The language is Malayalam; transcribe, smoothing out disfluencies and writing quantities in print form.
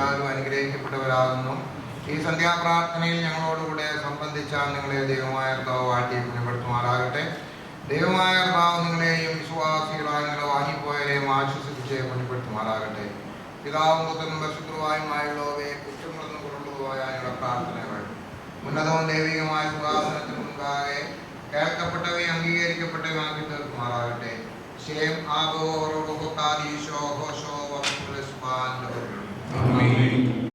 എല്ലാവരും അനുഗ്രഹിക്കപ്പെട്ടവരാകുന്നു. ഈ സന്ധ്യാപ്രാർത്ഥനയിൽ ഞങ്ങളോടുകൂടെ സംബന്ധിച്ച നിങ്ങളെ ദൈവമായ കർത്താവ് വാഴ്ത്തി പുണ്യപ്പെടുത്തുമാറാകട്ടെ. ദൈവമായ കർത്താവ് നിങ്ങളെയും വിശ്വാസികളായ നിങ്ങളെ വാങ്ങിപ്പോയവരെയും ആശ്വസിപ്പിച്ച് പുണ്യപ്പെടുത്തുമാറാകട്ടെ. പിതാവും പുത്രനും പരിശുദ്ധനുമായുള്ളവയെ കുറ്റങ്ങളൊന്നും കൊണ്ടുപോയ ഞങ്ങളുടെ പ്രാർത്ഥനകൾ ഉന്നതവും ദൈവികമായ സുഖാസനത്തിന് മുൻപാകെ കേൾക്കപ്പെട്ടവയും അംഗീകരിക്കപ്പെട്ടവയും ആക്കി തീർക്കുമാറാകട്ടെ. ശേം ആഗോറോ